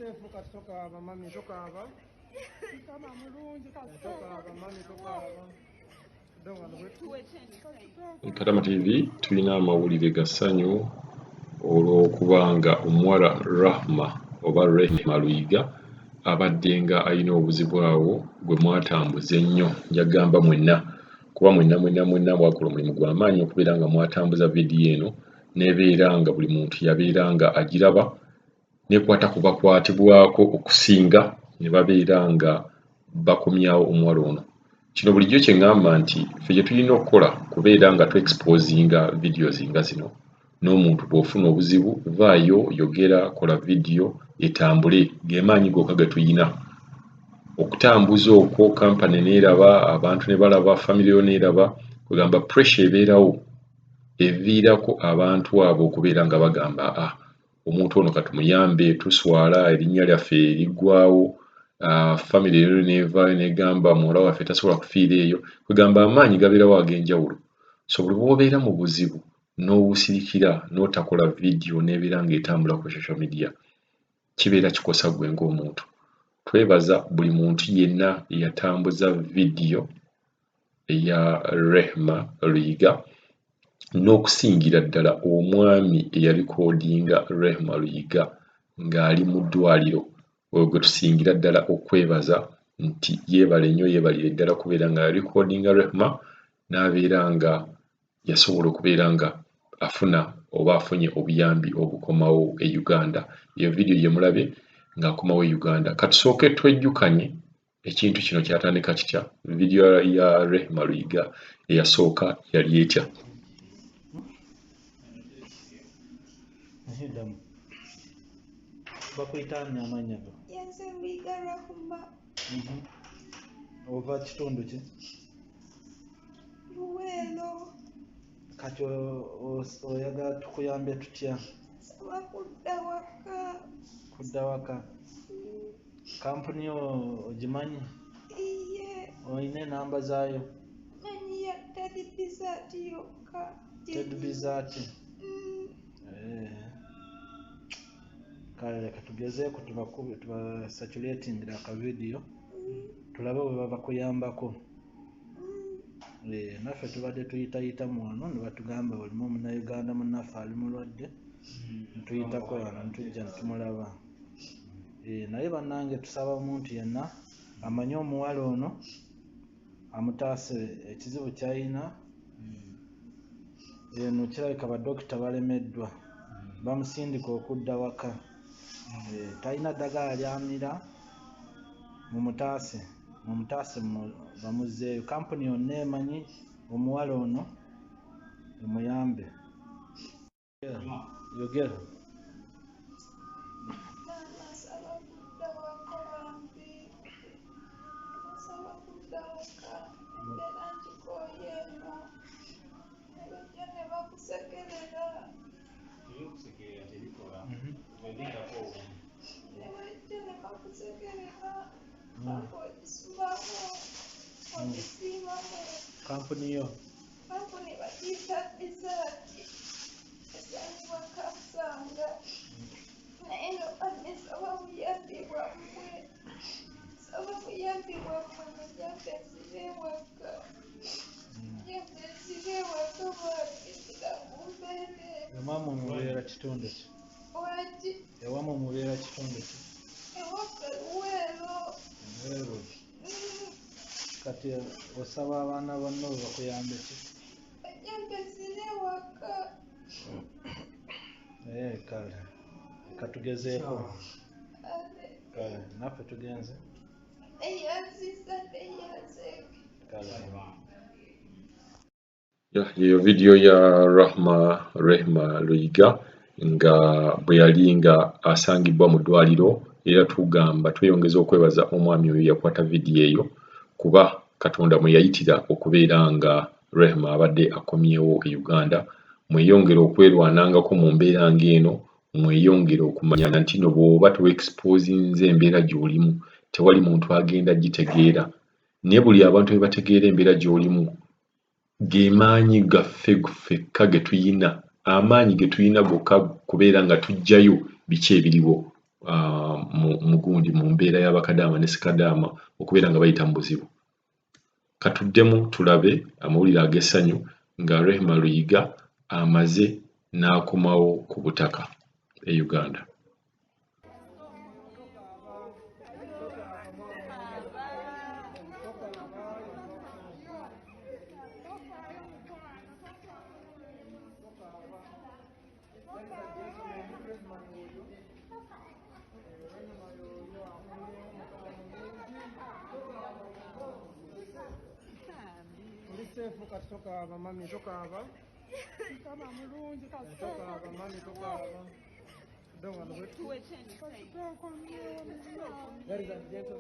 sefu katoka aba mami toka aba. Kama mulungi katoka aba mami toka aba. Karama TV tulina Mawulire Gasanyu olw'okubanga omuwala Rehema oba Rehema Luyiga abadde nga alina obuzibu awo gwe mwatambuza ennyo njagamba mwenna kuba mwenna mwakola omulimu gw'amaanyi okubeera nga mwatambuza vidiyo eno n'ebeera nga buli muntu yabeera nga agiraba nekwata ku bakwatibwako okusinga ne babeera nga bakomyawo omuwala ono. Kino bulijjo kye ngamba nti ffe gye tulina okukola kubeera nga tu-exposinga videos nga zino. N'omuntu bw'ofuna obuzibu vaayo yogera kola vidiyo etambule g'emaanyi gokka ge tuyina. Okutambuza okwo kampani neeraba, abantu ne balaba, famire yo neeraba, kugamba pressure ebeerawo eviirako abantu abo okubeera nga bagamba omuntu ono katumuyambe tuswala erinnya lyaffe eriggwawo. Family rero neevaayo negamba muwala waffe tasobola kufiira eyo kugamba amaanyi gabeerawo ag'enjawulo. So buli bw'obeera mu buzibu n'obusirikira n'otakola vidiyo n'ebeera ng'etambula ku social media kibeera kikosa gwe ng'omuntu. Twebaza buli muntu yenna eyatambuza vidiyo eya Rehema Luyiga n'okusingira ddala omwami eyalikodinga Rehema Luyiga ng'ali mu ddwaliro gwe tusingira ddala okwebaza nti yeebale nnyo yeebalire ddala kubeera nga yalikodinga Rehema n'abeera nga yasobola okubeera nga afuna oba afunye obuyambi obukomawo e Uganda. Eyo vidiyo gye mulabe ng'akomawo e Uganda. Katusooke twejjukanye ekintu kino kyatandika kitya. Vidiyo ya Rehema Luyiga eyasooka yali etya. Bakwitanya amanya go. Yanse Luyiga Rehema. Ova kitundu ki? Luwelo. Kati oyagala tukuyambe tutya? Saba kudda waka. Kudda waka. Kampuni yo ogimanyi? Iye. Oyina enamba zaayo? Manyi ya Teddy Bizat yokka. Teddy Bizat. Kale leka tugezeeko tubasaturatingira akavidiyo tulabe bwe baba kuyambako. Naffe tubadde tuyitayita wano ne batugamba olimu omunnayuganda munnaffe ali mulwadde ntuyitako wano ntujja netumulaba. Naye bannange tusaba omuntu yenna amanyi omuwala ono amutaase ekizibu ky'alina. Eno kirabika badokita balemeddwa bamusindika okudda waka. Talina ddagala lyamira mumutaase bamuzzeeyo. Kampuni yonna emanyi omuwala ono emuyambe. Yogera. Nasaba kudda waka bambi. Nasaba kudda waka. Embeera ngikooye eno. Nebajja ne bakusekerera. Tekusekerera tebikola. Webindako. Nebajja ne bakusekerera. Bakogisumako. Ogisiibamu. Kampuni yo? Kampuni bagiyita Bizat. Esangibwa Kasanga. Naye nga badde saba buyambi bwammwe. Saba buyambi bwammwe mujjambe nzire ewaka. Mujjambe nzire ewaka bwakisira ku mbeera eno. Ewamwe mubeera kitundu ki? Waki? Ewamwe mubeera kitundu ki? Ewaka Luweero. Luweero. Kati osaba abaana bonna bakuyambe ki? Mujjambe nzire ewaka. Kale katugezeeko. Kale. Naffe tugenze. Eyanziza teyanzeeke. Yeyo vidiyo ya Rehema Luyiga nga bwe yali nga asangibwa mu ddwaliro era tugamba tweyongeza okwebaza omwami oyo yakwata vidiyo eyo kuba Katonda mwe yayitira okubeera nga Rehema abadde akomyewo e Uganda. Mweyongere okwerwanangako mu mbeera ng'eno, mweyongere okumanya nti no bw'oba tu-exposinze embeera gy'olimu tewali muntu agenda gitegeera. Naye buli abantu be bategeera embeera gy'olimu g'emaanyi gaffe ffekka ge tuyina, amaanyi ge tuyina gokka kubeera nga tuggyayo biki ebiriwo. mugundi mu mbeera y'abakadaama ne sikadaama okubeera nga bayita mu buzibu. Katuddemu tulabe amawulire ag'essanyu nga Rehema Luyiga amaze n'akomawo ku butaka e Uganda. Sefu kati tokaaba mami tokaaba. Mukama mulungi kati tokaaba mami tokaaba. Don't want to wait. That is a gentle